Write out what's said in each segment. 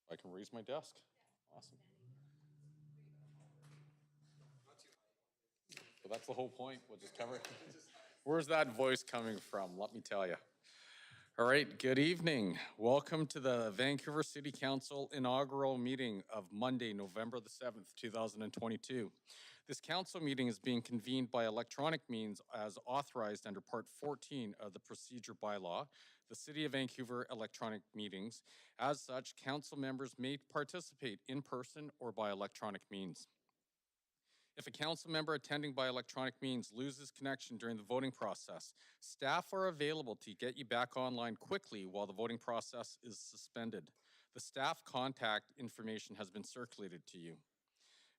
I can raise my desk. Awesome. So that's the whole point. We'll just cover it. Where's that voice coming from? Let me tell you. All right, good evening. Welcome to the Vancouver City Council inaugural meeting of Monday, November the 7th, 2022. This council meeting is being convened by electronic means as authorized under Part 14 of the Procedure Bylaw, the City of Vancouver electronic meetings. As such, council members may participate in person or by electronic means. If a council member attending by electronic means loses connection during the voting process, staff are available to get you back online quickly while the voting process is suspended. The staff contact information has been circulated to you.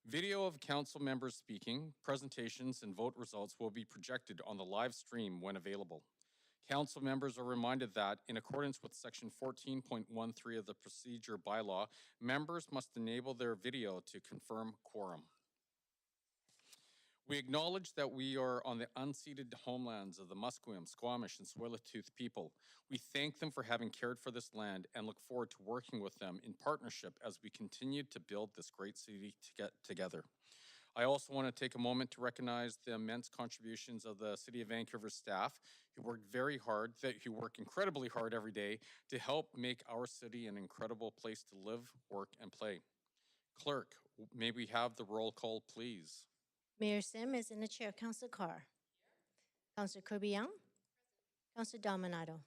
Video of council members speaking, presentations, and vote results will be projected on the live stream when available. Council members are reminded that, in accordance with Section 14.13 of the Procedure Bylaw, members must enable their video to confirm quorum. We acknowledge that we are on the unceded homelands of the Musqueam, Squamish, and Tsleil-Waututh people. We thank them for having cared for this land and look forward to working with them in partnership as we continue to build this great city together. I also want to take a moment to recognize the immense contributions of the City of Vancouver staff who work who work incredibly hard every day to help make our city an incredible place to live, work, and play. Clerk, may we have the roll call, please? Mayor Sim is in the chair. Councillor Carr. Councillor Kirby-Young. Councillor Dominato.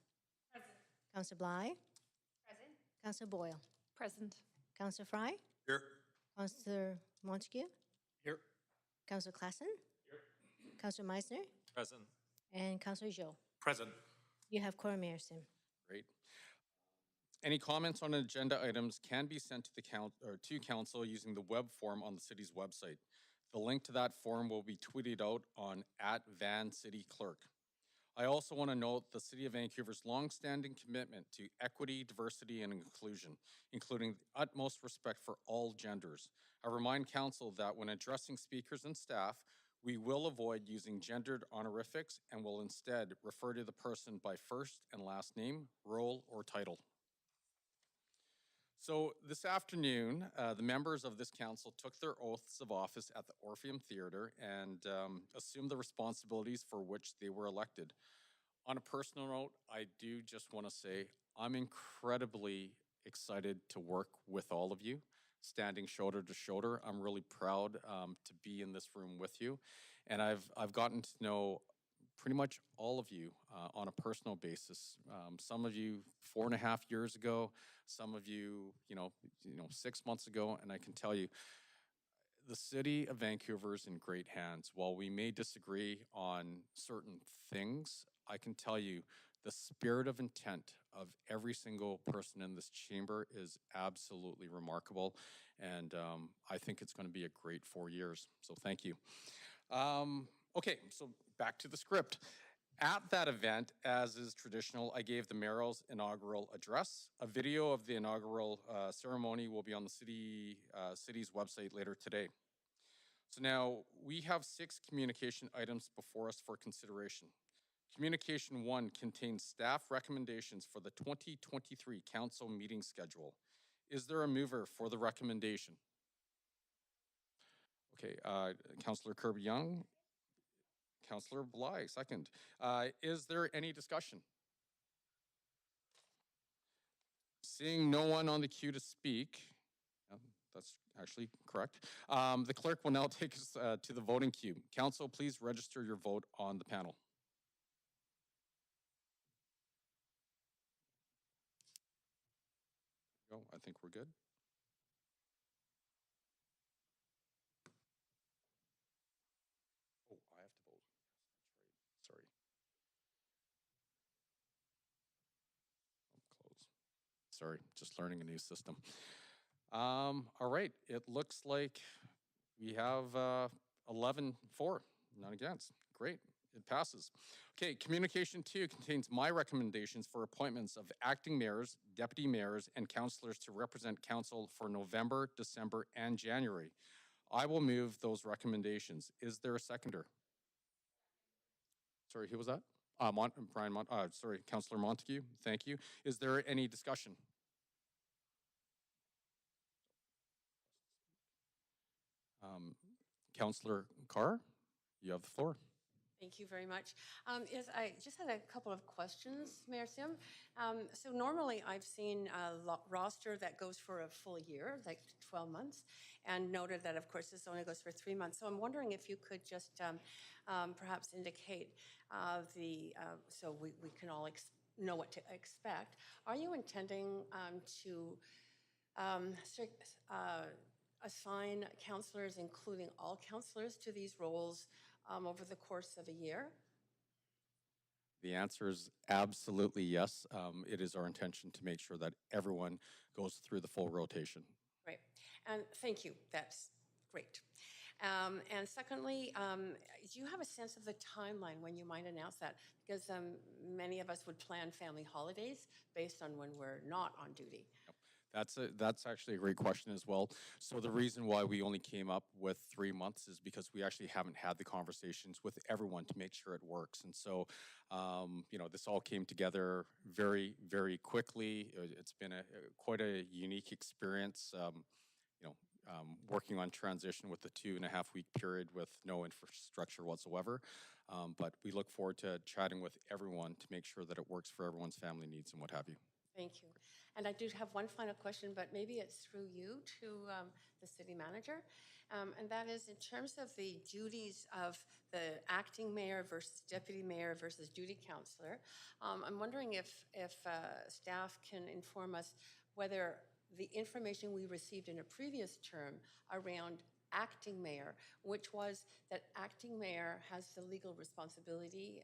Present. Councillor Bly. Present. Councillor Boyle. Present. Councillor Fry. Here. Councillor Montague. Here. Councillor Klassen. Here. Councillor Meisner. Present. And Councillor Zhou. Present. You have quorum, Mayor Sim. Great. Any comments on agenda items can be sent to the council using the web form on the city's website. The link to that form will be tweeted out on @VanCityClerk. I also want to note the City of Vancouver's longstanding commitment to equity, diversity, and inclusion, including the utmost respect for all genders. I remind council that when addressing speakers and staff, we will avoid using gendered honorifics and will instead refer to the person by first and last name, role, or title. So this afternoon, the members of this council took their oaths of office at the Orpheum Theatre and assumed the responsibilities for which they were elected. On a personal note, I do just want to say I'm incredibly excited to work with all of you, standing shoulder to shoulder. I'm really proud to be in this room with you, and I've gotten to know pretty much all of you on a personal basis. Some of you 4.5 years ago, some of you, 6 months ago, and I can tell you, the City of Vancouver is in great hands. While we may disagree on certain things, I can tell you the spirit of intent of every single person in this chamber is absolutely remarkable, and I think it's going to be a great 4 years. So thank you. Okay, so back to the script. At that event, as is traditional, I gave the mayor's inaugural address. A video of the inaugural ceremony will be on the city's website later today. So now we have 6 communication items before us for consideration. Communication 1 contains staff recommendations for the 2023 council meeting schedule. Is there a mover for the recommendation? Okay, Councillor Kirby-Young. Councillor Bly, second. Is there any discussion? Seeing no one on the queue to speak, that's actually correct. The clerk will now take us to the voting queue. Council, please register your vote on the panel. Go. I think we're good. Oh, I have to vote. Yes, that's right. Sorry. Close. Sorry, just learning a new system. All right, it looks like we have 11 for, none against. Great, it passes. Okay, communication 2 contains my recommendations for appointments of acting mayors, deputy mayors, and councillors to represent council for November, December, and January. I will move those recommendations. Is there a seconder? Sorry, who was that? Councillor Montague, thank you. Is there any discussion? Councillor Carr, you have the floor. Thank you very much. Yes, I just had a couple of questions, Mayor Sim. So normally I've seen a roster that goes for a full year, like 12 months, and noted that, of course, this only goes for 3 months. So I'm wondering if you could just perhaps indicate so we can all know what to expect. Are you intending to assign counselors, including all counselors, to these roles over the course of a year? The answer is absolutely yes. It is our intention to make sure that everyone goes through the full rotation. Right. And thank you. That's great. And secondly, do you have a sense of the timeline when you might announce that? Because many of us would plan family holidays based on when we're not on duty. That's actually a great question as well. So the reason why we only came up with 3 months is because we actually haven't had the conversations with everyone to make sure it works. And so, this all came together very, very quickly. It's been quite a unique experience. Working on transition with the 2.5-week period with no infrastructure whatsoever. But we look forward to chatting with everyone to make sure that it works for everyone's family needs and what have you. Thank you. And I do have one final question, but maybe it's through you to the city manager. And that is in terms of the duties of the acting mayor versus deputy mayor versus duty councillor. I'm wondering if staff can inform us whether the information we received in a previous term around acting mayor, which was that acting mayor has the legal responsibility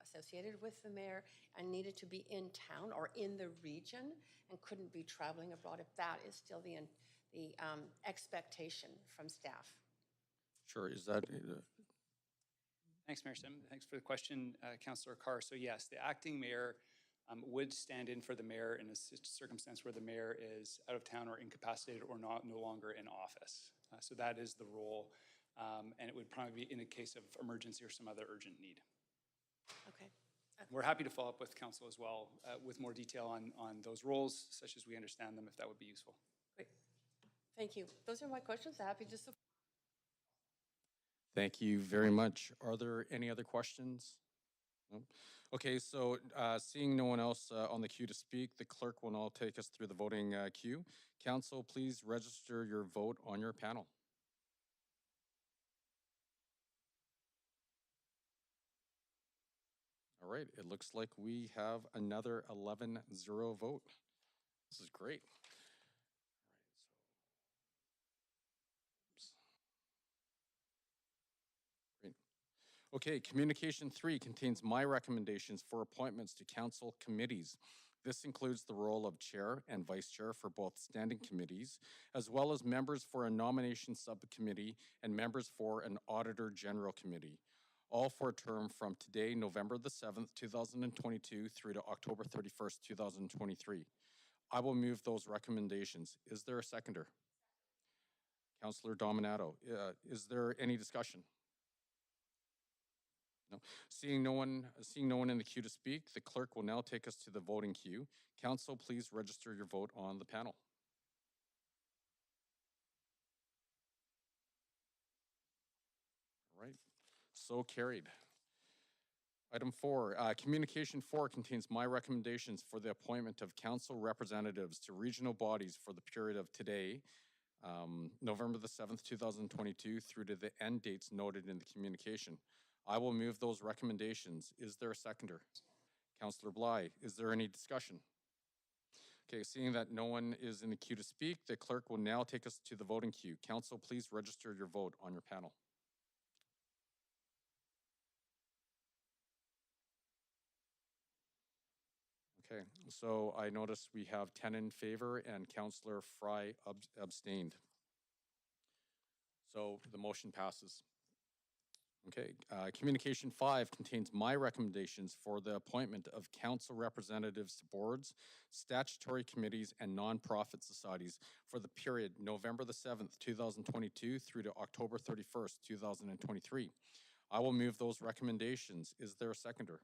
associated with the mayor and needed to be in town or in the region and couldn't be traveling abroad, if that is still the expectation from staff. Sure. Is that Thanks, Mayor Sim. Thanks for the question, Councillor Carr. So yes, the acting mayor would stand in for the mayor in a circumstance where the mayor is out of town or incapacitated or no longer in office. So that is the role, and it would probably be in a case of emergency or some other urgent need. Okay. We're happy to follow up with council as well with more detail on those roles, such as we understand them, if that would be useful. Great. Thank you. Those are my questions. Happy to support. Thank you very much. Are there any other questions? No? Okay, so seeing no one else on the queue to speak, the clerk will now take us through the voting queue. Council, please register your vote on your panel. All right, it looks like we have another 11-0 vote. This is great. Okay, Communication 3 contains my recommendations for appointments to council committees. This includes the role of chair and vice chair for both standing committees, as well as members for a nomination subcommittee and members for an auditor general committee, all for a term from today, November the 7th, 2022 through to October 31st, 2023. I will move those recommendations. Is there a seconder? Councillor Dominato, is there any discussion? No. Seeing no one in the queue to speak, the clerk will now take us to the voting queue. Council, please register your vote on the panel. All right, so carried. Item 4, Communication 4 contains my recommendations for the appointment of council representatives to regional bodies for the period of today, November the 7th, 2022 through to the end dates noted in the communication. I will move those recommendations. Is there a seconder? Councillor Bly, is there any discussion? Okay, seeing that no one is in the queue to speak, the clerk will now take us to the voting queue. Council, please register your vote on your panel. Okay, so I notice we have 10 in favor and Councillor Fry abstained. So the motion passes. Okay, Communication 5 contains my recommendations for the appointment of council representatives to boards, statutory committees, and nonprofit societies for the period November the 7th, 2022 through to October 31st, 2023. I will move those recommendations. Is there a seconder?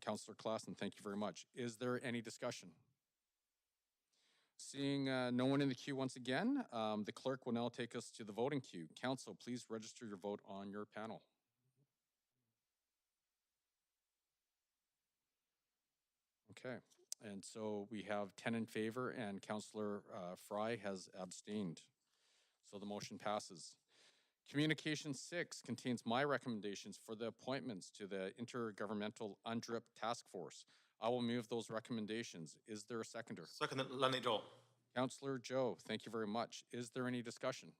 Councillor Klassen, thank you very much. Is there any discussion? Seeing no one in the queue once again, the clerk will now take us to the voting queue. Council, please register your vote on your panel. Okay, and so we have 10 in favor and Councillor Fry has abstained. So the motion passes. Communication 6 contains my recommendations for the appointments to the Intergovernmental UNDRIP Task Force. I will move those recommendations. Is there a seconder? Second, Lenny Joe. Councillor Joe, thank you very much. Is there any discussion?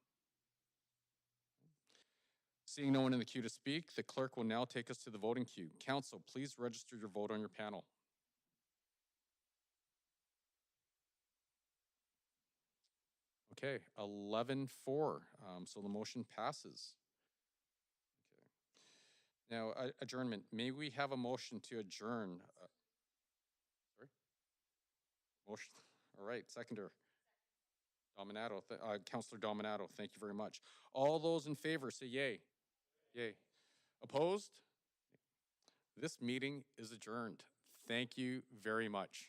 Seeing no one in the queue to speak, the clerk will now take us to the voting queue. Council, please register your vote on your panel. Okay, 11-4, so the motion passes. Okay. Now, adjournment. May we have a motion to adjourn? Sorry? Motion. All right, seconder. Dominato, Councillor Dominato, thank you very much. All those in favor say yay. Yay. Opposed? This meeting is adjourned. Thank you very much.